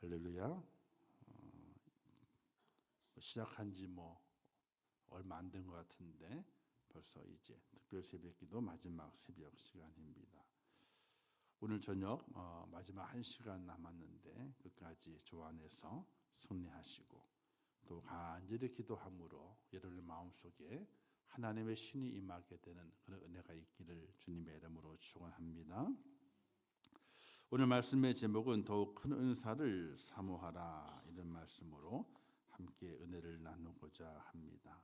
할렐루야. 시작한 지 얼마 안 된 것 같은데 벌써 이제 특별 새벽기도 마지막 새벽 시간입니다. 오늘 저녁 마지막 1시간 남았는데 끝까지 주 안에서 승리하시고 또 간절히 기도함으로 여러분의 마음속에 하나님의 신이 임하게 되는 그런 은혜가 있기를 주님의 이름으로 축원합니다. 오늘 말씀의 제목은 더욱 큰 은사를 사모하라, 이런 말씀으로 함께 은혜를 나누고자 합니다.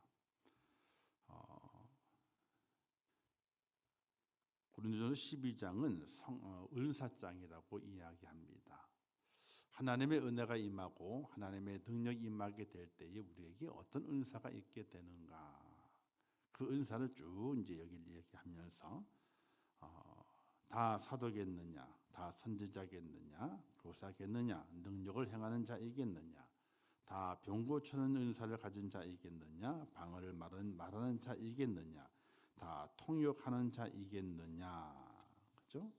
고린도전서 12장은 은사장이라고 이야기합니다. 하나님의 은혜가 임하고 하나님의 능력이 임하게 될 때에 우리에게 어떤 은사가 있게 되는가, 그 은사를 쭉 이제 여기 얘기하면서 다 사도겠느냐, 다 선지자겠느냐, 교사겠느냐, 능력을 행하는 자이겠느냐, 다 병 고치는 은사를 가진 자이겠느냐, 방언을 말하는 자이겠느냐, 다 통역하는 자이겠느냐, 그죠?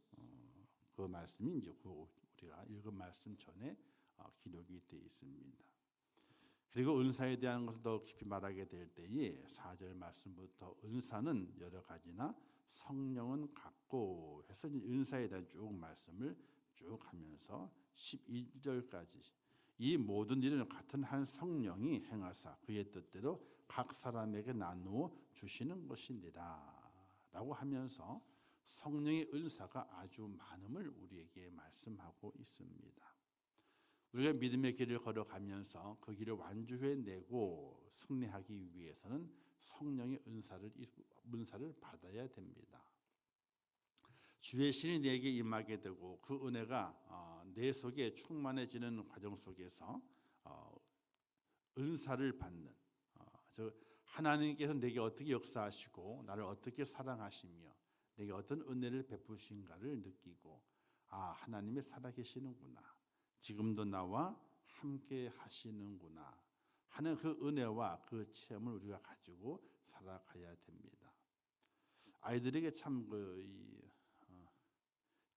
그 말씀이 이제 우리가 읽은 말씀 전에 기록이 되어 있습니다. 그리고 은사에 대한 것을 더 깊이 말하게 될 때에 4절 말씀부터 은사는 여러 가지나 성령은 같고 해서 은사에 대한 쭉 말씀을 쭉 하면서 12절까지 이 모든 일은 같은 한 성령이 행하사 그의 뜻대로 각 사람에게 나누어 주시는 것이니라 라고 하면서 성령의 은사가 아주 많음을 우리에게 말씀하고 있습니다. 우리가 믿음의 길을 걸어가면서 그 길을 완주해내고 승리하기 위해서는 성령의 은사를 받아야 됩니다. 주의 신이 내게 임하게 되고 그 은혜가 내 속에 충만해지는 과정 속에서 은사를 받는, 하나님께서 내게 어떻게 역사하시고 나를 어떻게 사랑하시며 내게 어떤 은혜를 베푸신가를 느끼고, 하나님이 살아계시는구나, 지금도 나와 함께 하시는구나 하는 그 은혜와 그 체험을 우리가 가지고 살아가야 됩니다. 아이들에게 참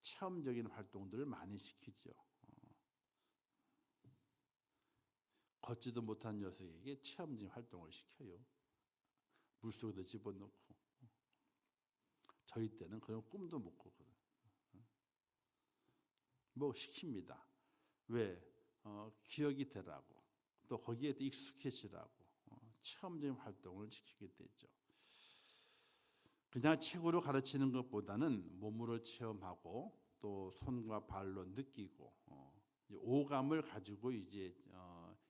체험적인 활동들을 많이 시키죠. 걷지도 못한 녀석에게 체험적인 활동을 시켜요. 물속에도 집어넣고. 저희 때는 그런 꿈도 못 꾸거든. 시킵니다. 왜? 기억이 되라고, 또 거기에 또 익숙해지라고 체험적인 활동을 시키게 되죠. 그냥 책으로 가르치는 것보다는 몸으로 체험하고 또 손과 발로 느끼고 오감을 가지고 이제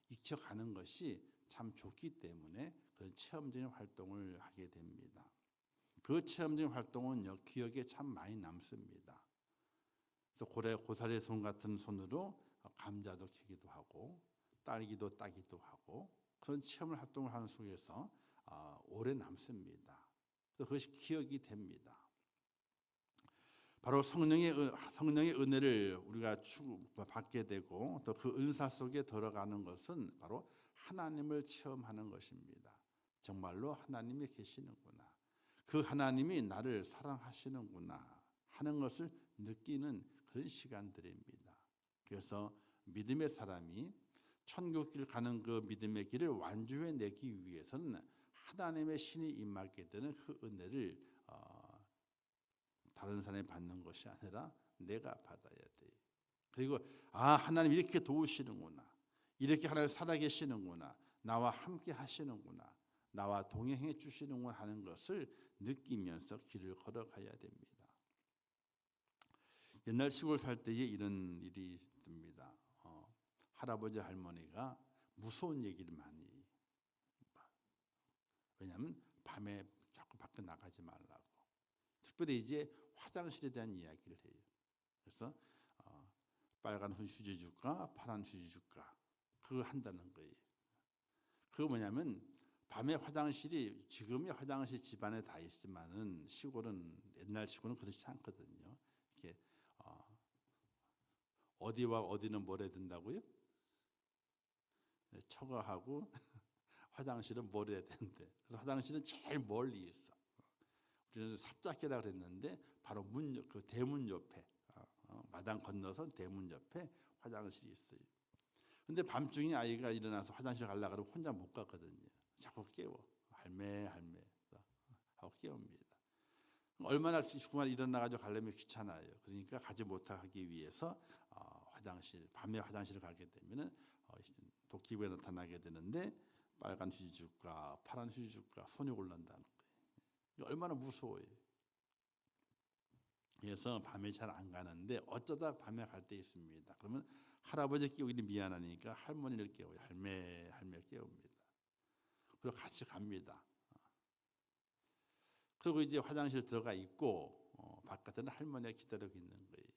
익혀가는 것이 참 좋기 때문에 그런 체험적인 활동을 하게 됩니다. 그 체험적인 활동은 기억에 참 많이 남습니다. 그래서 고사리 손 같은 손으로 감자도 캐기도 하고 딸기도 따기도 하고 그런 체험 활동을 하는 속에서 오래 남습니다. 그것이 기억이 됩니다. 바로 성령의 은혜를 우리가 받게 되고 또 그 은사 속에 들어가는 것은 바로 하나님을 체험하는 것입니다. 정말로 하나님이 계시는구나, 그 하나님이 나를 사랑하시는구나 하는 것을 느끼는 그런 시간들입니다. 그래서 믿음의 사람이 천국길 가는 그 믿음의 길을 완주해내기 위해서는 하나님의 신이 임하게 되는 그 은혜를 다른 사람이 받는 것이 아니라 내가 받아야 돼. 그리고 하나님 이렇게 도우시는구나, 이렇게 하나님 살아계시는구나, 나와 함께 하시는구나, 나와 동행해 주시는구나 하는 것을 느끼면서 길을 걸어가야 됩니다. 옛날 시골 살 때에 이런 일이 있습니다. 할아버지 할머니가 무서운 얘기를 많이, 왜냐하면 밤에 자꾸 밖에 나가지 말라고, 특별히 이제 화장실에 대한 이야기를 해요. 그래서 빨간 휴지 줄까 파란 휴지 줄까 그거 한다는 거예요. 그거 뭐냐면 밤에 화장실이, 지금의 화장실 집안에 다 있지만은 옛날 시골은 그렇지 않거든요. 이렇게 어디와 어디는 뭐래 된다고요? 처가하고 화장실은 멀어야 되는데, 그래서 화장실은 제일 멀리 있어. 우리는 삽자개라 그랬는데 바로 그 대문 옆에, 마당 건너서 대문 옆에 화장실이 있어요. 근데 밤중에 아이가 일어나서 화장실 가려고 그러면 혼자 못 가거든요. 자꾸 깨워. 할매 하고 깨웁니다. 얼마나 그만 일어나가지고 가려면 귀찮아요. 그러니까 가지 못하기 위해서 밤에 화장실을 가게 되면은 도끼부에 나타나게 되는데 빨간 휴지줄과 파란 휴지줄과 손이 올라온다는 거예요. 얼마나 무서워요. 그래서 밤에 잘 안 가는데 어쩌다 밤에 갈 때 있습니다. 그러면 할아버지 깨우기 미안하니까 할머니를 깨워요. 할매 깨웁니다. 그리고 같이 갑니다. 그리고 이제 화장실 들어가 있고 바깥에는 할머니가 기다리고 있는 거예요.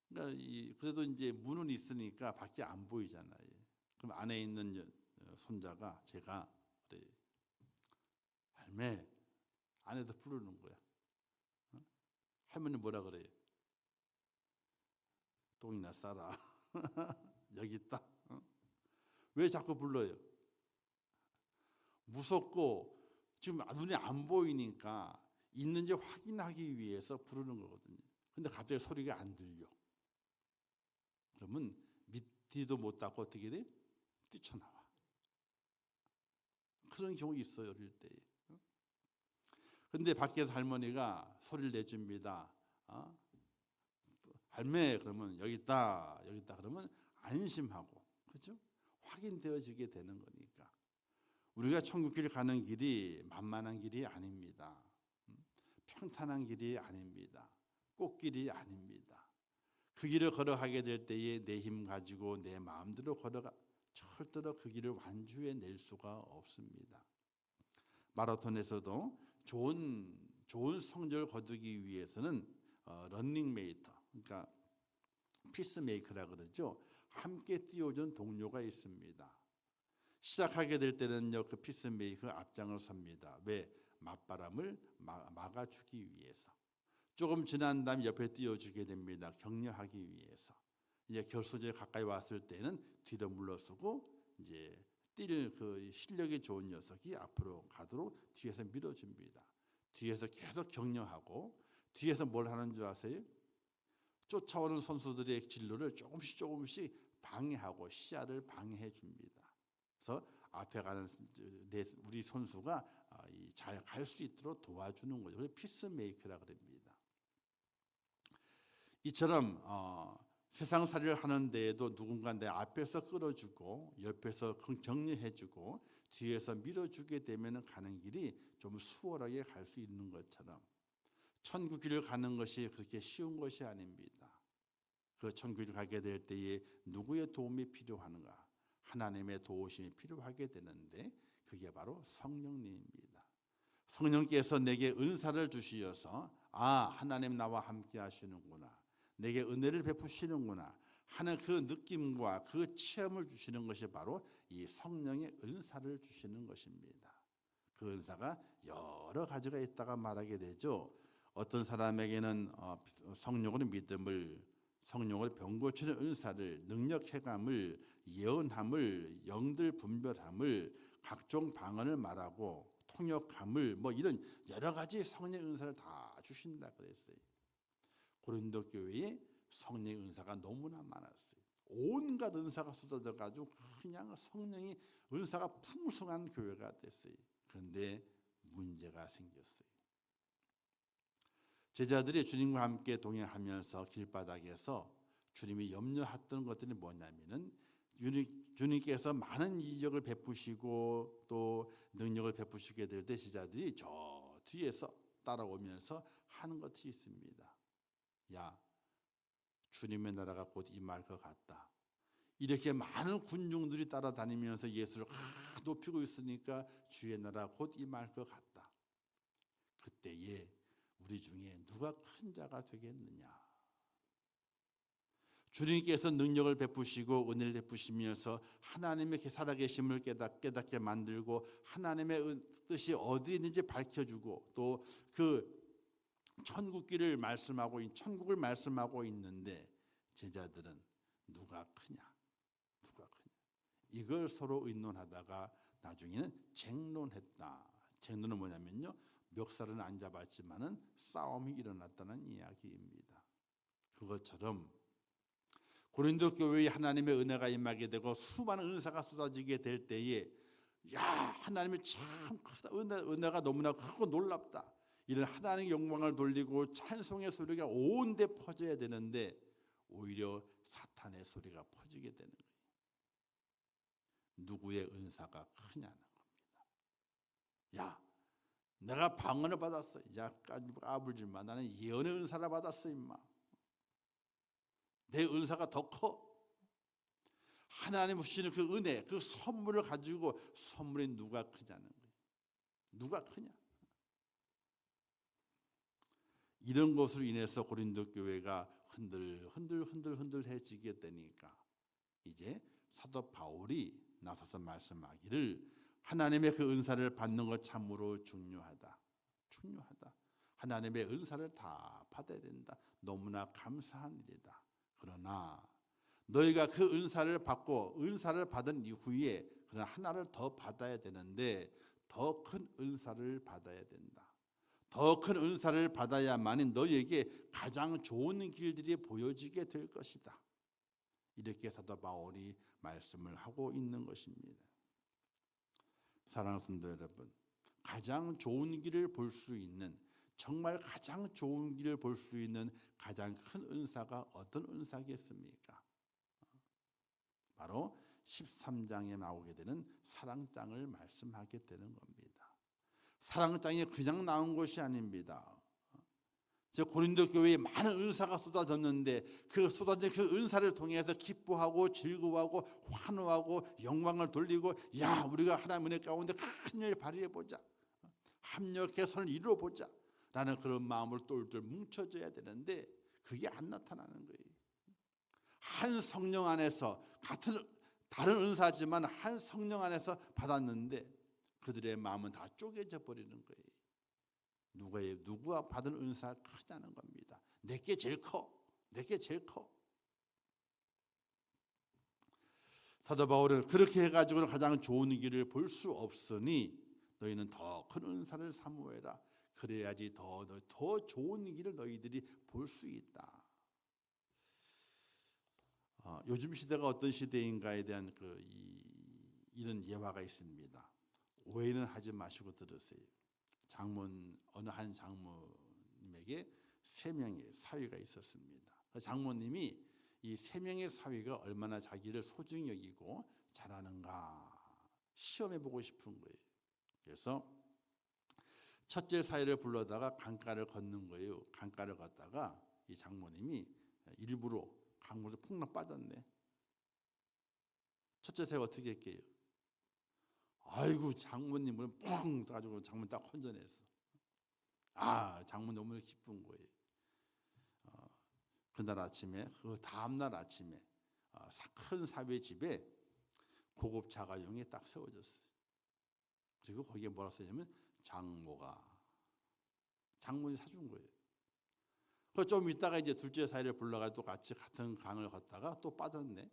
그러니까 그래도 이제 문은 있으니까 밖에 안 보이잖아요. 그럼 안에 있는 손자가 제가 그래, 할매 안에서 부르는 거야. 할머니 뭐라 그래요? 똥이나 싸라. 여기 있다. 왜 자꾸 불러요? 무섭고 지금 눈에 안 보이니까 있는지 확인하기 위해서 부르는 거거든요. 근데 갑자기 소리가 안 들려. 그러면 밑뒤도 못 닦고 어떻게 돼? 뛰쳐나와. 그런 경우 있어요, 어릴 때. 근데 밖에서 할머니가 소리를 내줍니다. 할매 그러면 여기 있다 그러면 안심하고, 그렇죠? 확인되어지게 되는 거니까. 우리가 천국길 가는 길이 만만한 길이 아닙니다. 평탄한 길이 아닙니다. 꽃길이 아닙니다. 그 길을 걸어가게 될 때에 내 힘 가지고 내 마음대로 걸어가 절대로 그 길을 완주해낼 수가 없습니다. 마라톤에서도 좋은 성적을 거두기 위해서는 런닝메이터, 그러니까 피스메이커라 그러죠. 함께 뛰어준 동료가 있습니다. 시작하게 될 때는요, 그 피스메이커 앞장을 섭니다. 왜? 맞바람을 막아주기 위해서. 조금 지난 다음 옆에 띄워주게 됩니다. 격려하기 위해서. 이제 결승전에 가까이 왔을 때는 뒤로 물러서고 이제 뛸 그 실력이 좋은 녀석이 앞으로 가도록 뒤에서 밀어줍니다. 뒤에서 계속 격려하고, 뒤에서 뭘 하는 줄 아세요? 쫓아오는 선수들의 진로를 조금씩 방해하고 시야를 방해해 줍니다. 그래서 앞에 가는 우리 선수가 잘 갈 수 있도록 도와주는 거죠. 그래서 피스메이커라 그럽니다. 이처럼 세상살이를 하는 데에도 누군가 내 앞에서 끌어주고 옆에서 격려해주고 뒤에서 밀어주게 되면 가는 길이 좀 수월하게 갈 수 있는 것처럼 천국 길을 가는 것이 그렇게 쉬운 것이 아닙니다. 그 천국을 가게 될 때에 누구의 도움이 필요한가? 하나님의 도우심이 필요하게 되는데 그게 바로 성령님입니다. 성령께서 내게 은사를 주시어서 하나님 나와 함께 하시는구나, 내게 은혜를 베푸시는구나 하는 그 느낌과 그 체험을 주시는 것이 바로 이 성령의 은사를 주시는 것입니다. 그 은사가 여러 가지가 있다가 말하게 되죠. 어떤 사람에게는 성령으로 믿음을, 성령을 병고치는 은사를, 능력 해감을, 예언함을, 영들 분별함을, 각종 방언을 말하고 통역함을, 뭐 이런 여러 가지 성령의 은사를 다 주신다 그랬어요. 고린도 교회에 성령의 은사가 너무나 많았어요. 온갖 은사가 쏟아져 가지고 그냥 성령의 은사가 풍성한 교회가 됐어요. 그런데 문제가 생겼어요. 제자들이 주님과 함께 동행하면서 길바닥에서 주님이 염려했던 것들이 뭐냐면은 주님께서 많은 이적을 베푸시고 또 능력을 베푸시게 될 때 제자들이 저 뒤에서 따라오면서 하는 것이 있습니다. 야, 주님의 나라가 곧 임할 것 같다. 이렇게 많은 군중들이 따라다니면서 예수를 높이고 있으니까 주의 나라 곧 임할 것 같다. 그때에 우리 중에 누가 큰 자가 되겠느냐? 주님께서 능력을 베푸시고 은혜를 베푸시면서 하나님의 살아계심을 깨닫게 만들고 하나님의 뜻이 어디 있는지 밝혀주고 또 그 천국길을 천국을 말씀하고 있는데 제자들은 누가 크냐? 이걸 서로 의논하다가 나중에는 쟁론했다. 쟁론은 뭐냐면요, 멱살은 안 잡았지만은 싸움이 일어났다는 이야기입니다. 그것처럼 고린도 교회에 하나님의 은혜가 임하게 되고 수많은 은사가 쏟아지게 될 때에 야, 하나님이 참 크다. 은혜가 너무나 크고 놀랍다. 이런 하나님의 영광을 돌리고 찬송의 소리가 온 데 퍼져야 되는데 오히려 사탄의 소리가 퍼지게 되는 거예요. 누구의 은사가 크냐는 겁니다. 야, 내가 방언을 받았어. 야, 까불지 마. 나는 예언의 은사를 받았어, 임마. 내 은사가 더 커. 하나님 주시는 그 은혜, 그 선물을 가지고 선물이 누가 크냐는 거예요. 누가 크냐? 이런 것으로 인해서 고린도 교회가 흔들흔들해지게 되니까 이제 사도 바울이 나서서 말씀하기를 하나님의 그 은사를 받는 것 참으로 중요하다. 하나님의 은사를 다 받아야 된다. 너무나 감사한 일이다. 그러나 너희가 그 은사를 받고 은사를 받은 이후에 그러나 하나를 더 받아야 되는데 더 큰 은사를 받아야 된다. 더 큰 은사를 받아야만이 너희에게 가장 좋은 길들이 보여지게 될 것이다. 이렇게 사도 바울이 말씀을 하고 있는 것입니다. 사랑하는 성도 여러분, 가장 좋은 길을 볼 수 있는, 정말 가장 좋은 길을 볼 수 있는 가장 큰 은사가 어떤 은사겠습니까? 바로 13장에 나오게 되는 사랑장을 말씀하게 되는 겁니다. 사랑장이 그냥 나온 것이 아닙니다. 고린도 교회에 많은 은사가 쏟아졌는데 그 쏟아진 그 은사를 통해서 기뻐하고 즐거워하고 환호하고 영광을 돌리고 야, 우리가 하나님 은혜 가운데 큰 일 발휘해 보자. 합력 개선을 이루어 보자. 라는 그런 마음을 똘똘 뭉쳐져야 되는데 그게 안 나타나는 거예요. 한 성령 안에서 같은 다른 은사지만 한 성령 안에서 받았는데 그들의 마음은 다 쪼개져 버리는 거예요. 누구가 받은 은사가 크냐는 겁니다. 내게 제일 커. 사도 바울은 그렇게 해가지고는 가장 좋은 길을 볼 수 없으니 너희는 더 큰 은사를 사모해라. 그래야지 더 좋은 길을 너희들이 볼 수 있다. 요즘 시대가 어떤 시대인가에 대한 이런 예화가 있습니다. 오해는 하지 마시고 들으세요. 어느 한 장모님에게 3명의 사위가 있었습니다. 장모님이 이 3명의 사위가 얼마나 자기를 소중히 여기고 잘하는가 시험해 보고 싶은 거예요. 그래서 첫째 사위를 불러다가 강가를 걷는 거예요. 강가를 걷다가 이 장모님이 일부러 강물에 폭락 빠졌네. 첫째 사위가 어떻게 했게요? 아이고, 장모님을 뻥 가지고 장모님 딱 건져냈어. 장모님 너무 기쁜 거예요. 그날 아침에, 그 다음날 아침에 큰 사위의 집에 고급 자가용이 딱 세워졌어요. 그리고 거기에 뭐라 써냐면 장모님이 사준 거예요. 좀 있다가 이제 둘째 사위를 불러가 또 같이 같은 강을 걷다가 또 빠졌네.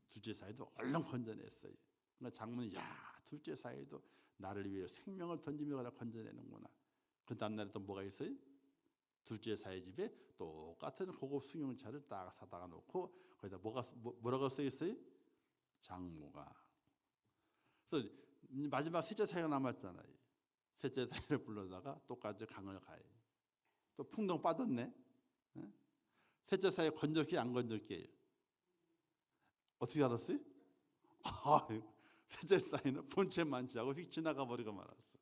둘째 사위도 얼른 건져냈어요. 그러니까 장모님, 둘째 사위도 나를 위해 생명을 던지며 건져내는구나. 그 다음날에 또 뭐가 있어요? 둘째 사위 집에 똑같은 고급 승용차를 딱 사다가 놓고 거기다 뭐라고 써 있어요? 장모가. 그래서 마지막 셋째 사위가 남았잖아요. 셋째 사위를 불러다가 똑같이 강을 가요. 또 풍덩 빠졌네. 셋째 사위 건졌게 안 건졌게요? 어떻게 알았어요? 셋째 사위는 본체 만지하고 휙 지나가 버리고 말았어.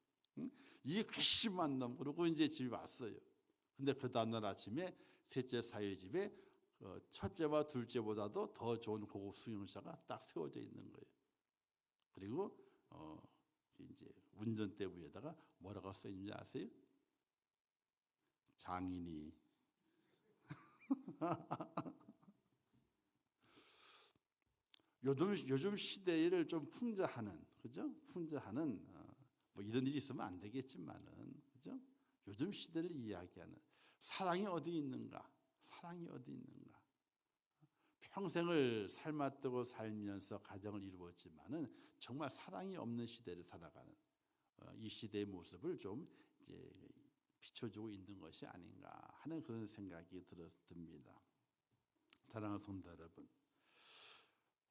이 괘씸한 놈. 그러고 이제 집에 왔어요. 근데 그 다음날 아침에 셋째 사위 집에 첫째와 둘째보다도 더 좋은 고급 승용차가 딱 세워져 있는 거예요. 그리고 이제 운전대 위에다가 뭐라고 써 있는지 아세요? 장인이. 요즘 시대를 좀 풍자하는, 그죠? 풍자하는 뭐 이런 일이 있으면 안 되겠지만은, 그죠? 요즘 시대를 이야기하는 사랑이 어디 있는가? 평생을 삶았고 살면서 가정을 이루었지만은 정말 사랑이 없는 시대를 살아가는 이 시대의 모습을 좀 이제 비춰주고 있는 것이 아닌가 하는 그런 생각이 듭니다. 사랑하는 성도 여러분,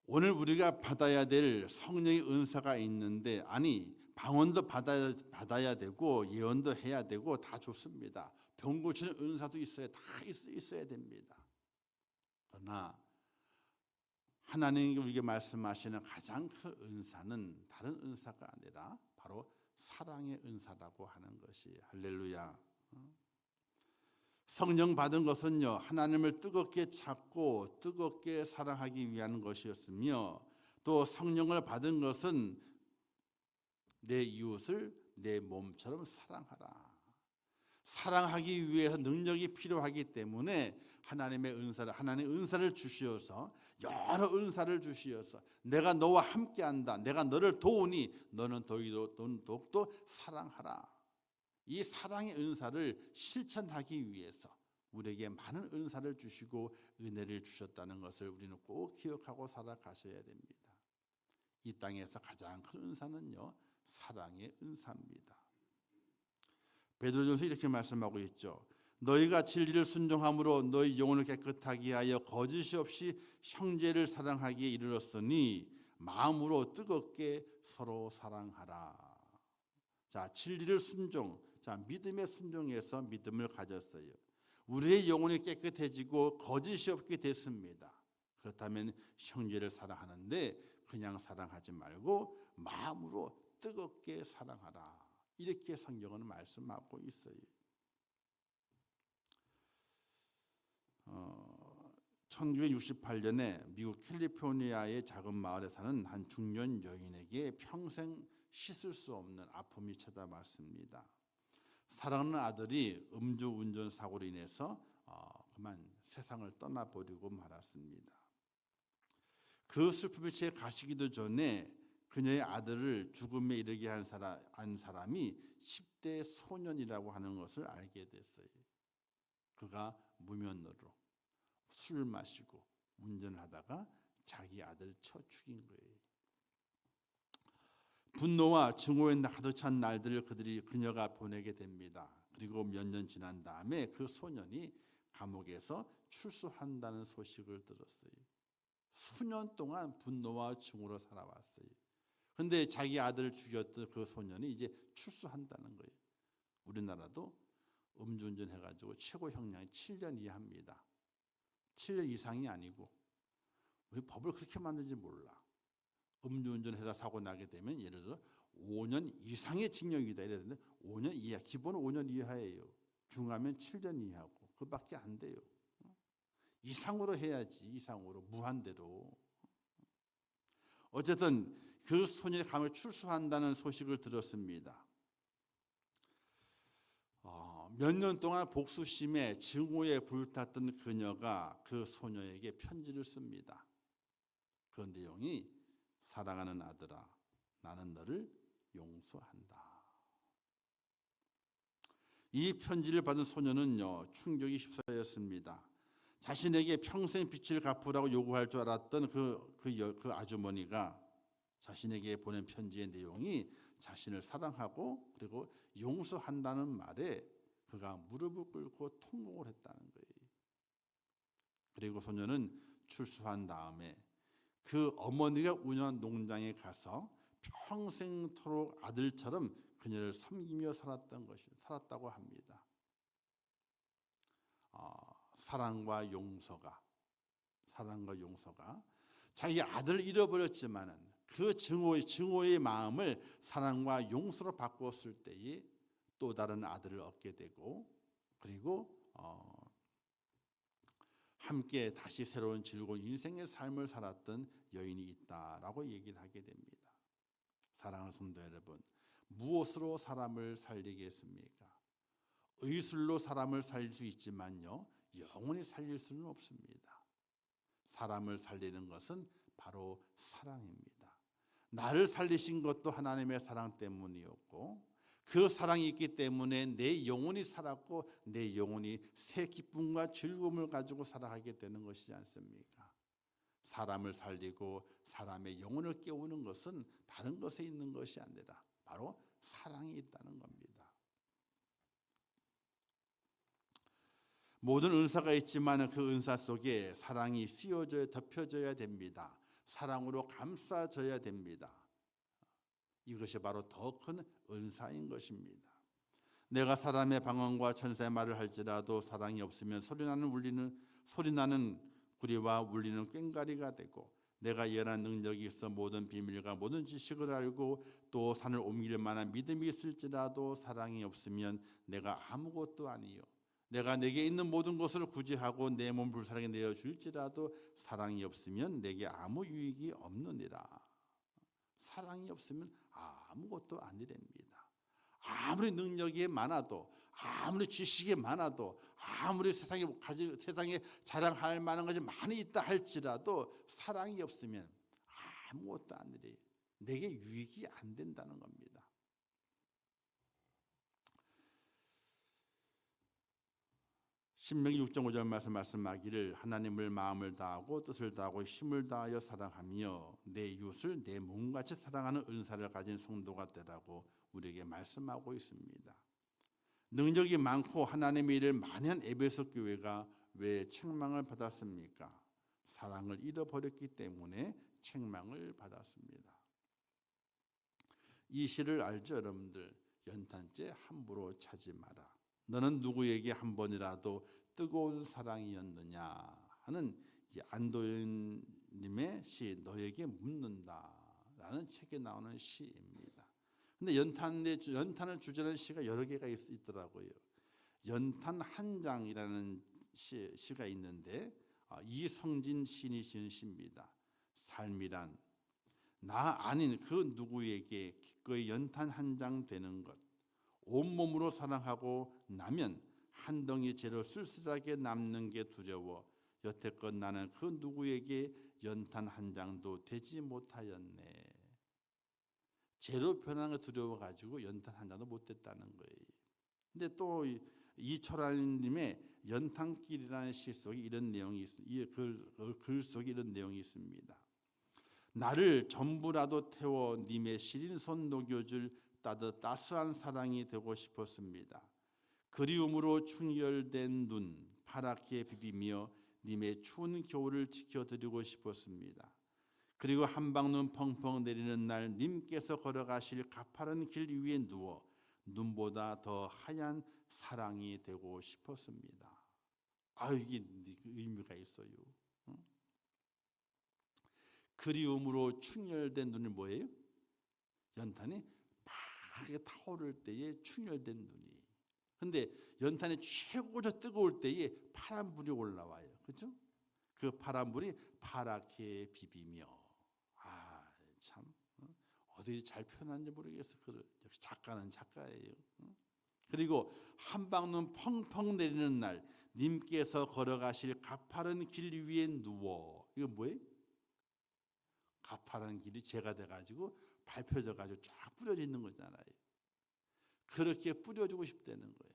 오늘 우리가 받아야 될 성령의 은사가 있는데, 아니 방언도 받아야 되고 예언도 해야 되고 다 좋습니다. 병 고치는 은사도 있어야 다 있어야 됩니다. 그러나 하나님이 우리에게 말씀하시는 가장 큰 은사는 다른 은사가 아니라 바로 사랑의 은사라고 하는 것이, 할렐루야. 성령 받은 것은요, 하나님을 뜨겁게 찾고 뜨겁게 사랑하기 위한 것이었으며, 또 성령을 받은 것은 내 이웃을 내 몸처럼 사랑하라. 사랑하기 위해서 능력이 필요하기 때문에 하나님 은사를 주시어서, 여러 은사를 주시어서 내가 너와 함께한다, 내가 너를 도우니 너는 더욱더 사랑하라. 이 사랑의 은사를 실천하기 위해서 우리에게 많은 은사를 주시고 은혜를 주셨다는 것을 우리는 꼭 기억하고 살아가셔야 됩니다. 이 땅에서 가장 큰 은사는요, 사랑의 은사입니다. 베드로전서 이렇게 말씀하고 있죠. 너희가 진리를 순종함으로 너희 영혼을 깨끗하게 하여 거짓이 없이 형제를 사랑하기에 이르렀으니 마음으로 뜨겁게 서로 사랑하라. 자, 진리를 순종, 자, 믿음의 순종에서 믿음을 가졌어요. 우리의 영혼이 깨끗해지고 거짓이 없게 됐습니다. 그렇다면 형제를 사랑하는데 그냥 사랑하지 말고 마음으로 뜨겁게 사랑하라. 이렇게 성경은 말씀하고 있어요. 1968년에 미국 캘리포니아의 작은 마을에 사는 한 중년 여인에게 평생 씻을 수 없는 아픔이 찾아왔습니다. 사랑하는 아들이 음주운전 사고로 인해서 그만 세상을 떠나버리고 말았습니다. 그 슬픔에 채 가시기도 전에 그녀의 아들을 죽음에 이르게 한 사람이 10대 소년이라고 하는 것을 알게 됐어요. 그가 무면허로 술 마시고 운전을 하다가 자기 아들 쳐 죽인 거예요. 분노와 증오에 가득 찬 날들을 그녀가 보내게 됩니다. 그리고 몇 년 지난 다음에 그 소년이 감옥에서 출소한다는 소식을 들었어요. 수년 동안 분노와 증오로 살아왔어요. 그런데 자기 아들을 죽였던 그 소년이 이제 출소한다는 거예요. 우리나라도 음주운전 해가지고 최고 형량이 7년 이하입니다. 7년 이상이 아니고, 우리 법을 그렇게 만든지 몰라. 음주운전해서 사고 나게 되면 예를 들어 5년 이상의 징역이다 이래야 되는데 5년 이하, 기본은 5년 이하예요. 중하면 7년 이하고 그밖에 안 돼요. 이상으로 해야지, 이상으로 무한대로. 어쨌든 그 소년이 감옥에 출소한다는 소식을 들었습니다. 몇 년 동안 복수심에 증오에 불탔던 그녀가 그 소녀에게 편지를 씁니다. 그 내용이 사랑하는 아들아, 나는 너를 용서한다. 이 편지를 받은 소녀는요, 충격이 휩싸였습니다. 자신에게 평생 빚을 갚으라고 요구할 줄 알았던 그 아주머니가 자신에게 보낸 편지의 내용이 자신을 사랑하고 그리고 용서한다는 말에 그가 무릎을 꿇고 통곡을 했다는 거예요. 그리고 소녀는 출소한 다음에 그 어머니가 운영한 농장에 가서 평생토록 아들처럼 그녀를 섬기며 살았다고 합니다. 사랑과 용서가 자기 아들을 잃어버렸지만은 그 증오의 마음을 사랑과 용서로 바꿨을 때에 또 다른 아들을 얻게 되고, 그리고 함께 다시 새로운 즐거운 인생의 삶을 살았던 여인이 있다라고 얘기를 하게 됩니다. 사랑하는 성도 여러분, 무엇으로 사람을 살리겠습니까? 의술로 사람을 살릴 수 있지만요, 영원히 살릴 수는 없습니다. 사람을 살리는 것은 바로 사랑입니다. 나를 살리신 것도 하나님의 사랑 때문이었고, 그 사랑이 있기 때문에 내 영혼이 살았고 내 영혼이 새 기쁨과 즐거움을 가지고 살아가게 되는 것이지 않습니까? 사람을 살리고 사람의 영혼을 깨우는 것은 다른 것에 있는 것이 아니라 바로 사랑이 있다는 겁니다. 모든 은사가 있지만 그 은사 속에 사랑이 씌워져야 덮여져야 됩니다. 사랑으로 감싸져야 됩니다. 이것이 바로 더 큰 은사인 것입니다. 내가 사람의 방언과 천사의 말을 할지라도 사랑이 없으면 소리나는 구리와 울리는 꽹과리가 되고, 내가 예언한 능력이 있어 모든 비밀과 모든 지식을 알고 또 산을 옮길 만한 믿음이 있을지라도 사랑이 없으면 내가 아무것도 아니요, 내가 내게 있는 모든 것을 구제하고 내 몸 불사르게 내어 줄지라도 사랑이 없으면 내게 아무 유익이 없느니라. 사랑이 없으면 아무것도 아니랍니다. 아무리 능력이 많아도, 아무리 지식이 많아도, 아무리 세상에 자랑할 만한 것이 많이 있다 할지라도 사랑이 없으면 아무것도 아니래. 내게 유익이 안 된다는 겁니다. 신명기 6.5절 말씀하기를 하나님을 마음을 다하고 뜻을 다하고 힘을 다하여 사랑하며 내 이웃을 내 몸같이 사랑하는 은사를 가진 성도가 되라고 우리에게 말씀하고 있습니다. 능력이 많고 하나님의 일을 많이 한 에베소 교회가 왜 책망을 받았습니까? 사랑을 잃어버렸기 때문에 책망을 받았습니다. 이 시를 알죠, 여러분들? 연탄재 함부로 차지 마라. 너는 누구에게 한 번이라도 뜨거운 사랑이었느냐 하는 안도현님의 시 너에게 묻는다라는 책에 나오는 시입니다. 근데 연탄을 주제하는 시가 여러 개가 있더라고요. 연탄 한 장이라는 시가 있는데 이성진 시인이 지은 시입니다. 삶이란 나 아닌 그 누구에게 기꺼이 연탄 한 장 되는 것, 온몸으로 사랑하고 나면 한 덩이 재로 쓸쓸하게 남는 게 두려워 여태껏 나는 그 누구에게 연탄 한 장도 되지 못하였네. 재로 변하는 게 두려워가지고 연탄 한 장도 못 됐다는 거예요. 근데 또 이철환님의 연탄길이라는 시 속에 이런 내용이 있습니다. 글 속에 이런 내용이 있습니다. 나를 전부라도 태워 님의 시린 손 녹여줄 따스한 사랑이 되고 싶었습니다. 그리움으로 충혈된 눈 파랗게 비비며 님의 추운 겨울을 지켜드리고 싶었습니다. 그리고 한방눈 펑펑 내리는 날 님께서 걸어가실 가파른 길 위에 누워 눈보다 더 하얀 사랑이 되고 싶었습니다. 이게 의미가 있어요. 그리움으로 충혈된 눈이 뭐예요? 연탄이 파랗게 타오를 때에 충혈된 눈이. 근데 연탄이 최고로 뜨거울 때에 파란 불이 올라와요. 그렇죠? 그 파란 불이 파랗게 비비며. 참 어디 잘 표현하는지 모르겠어. 역시 작가는 작가예요. 그리고 한방눈 펑펑 내리는 날 님께서 걸어가실 가파른 길 위에 누워. 이거 뭐예요? 가파른 길이 재가 돼가지고 밟혀져가지고 쫙 뿌려져 있는 거잖아요. 그렇게 뿌려주고 싶다는 거예요.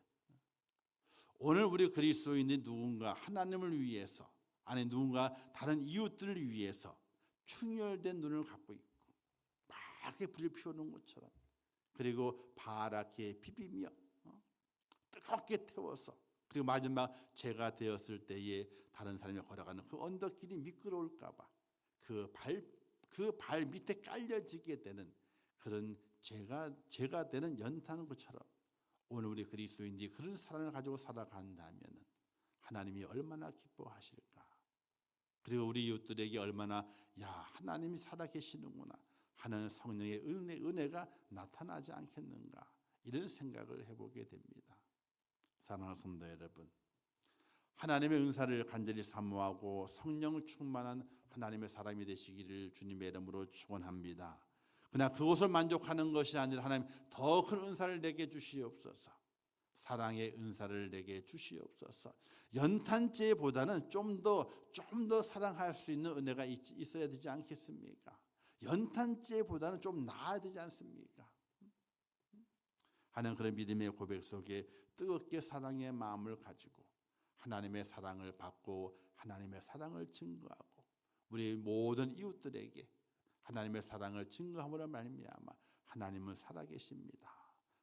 오늘 우리 그리스도인이 누군가 하나님을 위해서, 아니 누군가 다른 이웃들을 위해서 충혈된 눈을 갖고 있고 파랗게 불을 피우는 것처럼, 그리고 파랗게 비비며 뜨겁게 태워서, 그리고 마지막 재가 되었을 때에 다른 사람이 걸어가는 그 언덕길이 미끄러울까 봐 그 발 밑에 깔려지게 되는 그런 죄가 되는 연탄 것처럼 오늘 우리 그리스도인들이 그런 사랑을 가지고 살아간다면 하나님이 얼마나 기뻐하실까. 그리고 우리 이웃들에게 얼마나 하나님이 살아계시는구나 하는 성령의 은혜가 나타나지 않겠는가, 이런 생각을 해보게 됩니다. 사랑하는 성도 여러분, 하나님의 은사를 간절히 사모하고 성령 충만한 하나님의 사람이 되시기를 주님의 이름으로 축원합니다. 그러나 그것을 만족하는 것이 아니라 하나님 더 큰 은사를 내게 주시옵소서. 사랑의 은사를 내게 주시옵소서. 연탄재보다는 좀 더 사랑할 수 있는 은혜가 있어야 되지 않겠습니까? 연탄재보다는 좀 나아야 되지 않습니까? 하는 그런 믿음의 고백 속에 뜨겁게 사랑의 마음을 가지고 하나님의 사랑을 받고 하나님의 사랑을 증거하고 우리 모든 이웃들에게 하나님의 사랑을 증거함으로 말미암아 하나님은 살아계십니다.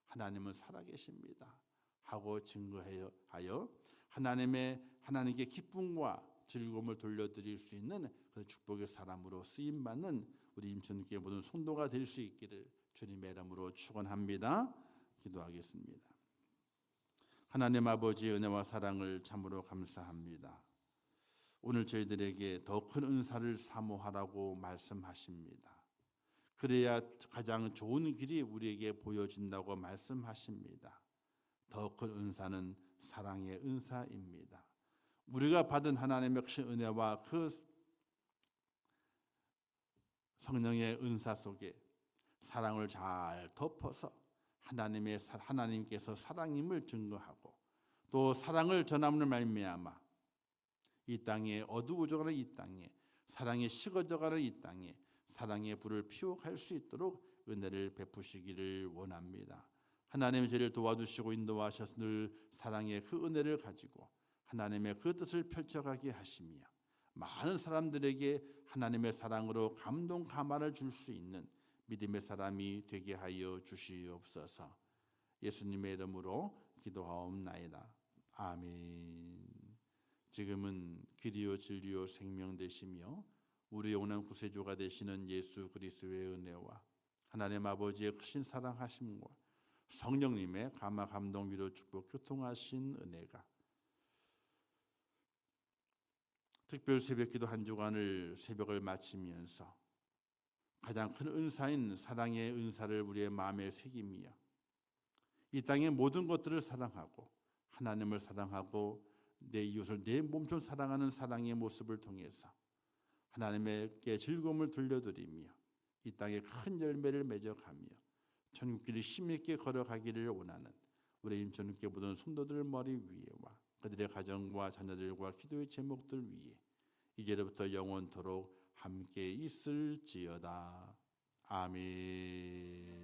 하나님은 살아계십니다 하고 증거하여 하나님께 기쁨과 즐거움을 돌려드릴 수 있는 그 축복의 사람으로 쓰임 받는 우리 임천교회 모든 성도가 될 수 있기를 주님의 이름으로 축원합니다. 기도하겠습니다. 하나님 아버지의 은혜와 사랑을 참으로 감사합니다. 오늘 저희들에게 더 큰 은사를 사모하라고 말씀하십니다. 그래야 가장 좋은 길이 우리에게 보여진다고 말씀하십니다. 더 큰 은사는 사랑의 은사입니다. 우리가 받은 하나님의 큰 은혜와 그 성령의 은사 속에 사랑을 잘 덮어서 하나님께서 사랑임을 증거하고 또 사랑을 전함으로 말미암아 이 땅에 어두워져가는 이 땅에 사랑이 식어져가는 이 땅에 사랑의 불을 피워갈 수 있도록 은혜를 베푸시기를 원합니다. 하나님이 저를 도와주시고 인도하셔서 늘 사랑의 그 은혜를 가지고 하나님의 그 뜻을 펼쳐가게 하시며 많은 사람들에게 하나님의 사랑으로 감동 감화를 줄 수 있는 믿음의 사람이 되게 하여 주시옵소서. 예수님의 이름으로 기도하옵나이다. 아멘. 지금은 길이요 진리요 생명 되시며 우리 영원한 구세주가 되시는 예수 그리스도의 은혜와 하나님 아버지의 크신 사랑하심과 성령님의 감화 감동 위로 축복 교통하신 은혜가 특별 새벽기도 한 주간을 새벽을 마치면서 가장 큰 은사인 사랑의 은사를 우리의 마음에 새기며 이 땅의 모든 것들을 사랑하고 하나님을 사랑하고 내 이웃을 내 몸처럼 사랑하는 사랑의 모습을 통해서 하나님께 즐거움을 돌려드리며 이 땅에 큰 열매를 맺어가며 천국길을 힘있게 걸어가기를 원하는 우리 임천국교 모든 성도들 머리 위에와 그들의 가정과 자녀들과 기도의 제목들 위에 이제부터 영원토록 함께 있을지어다. 아멘.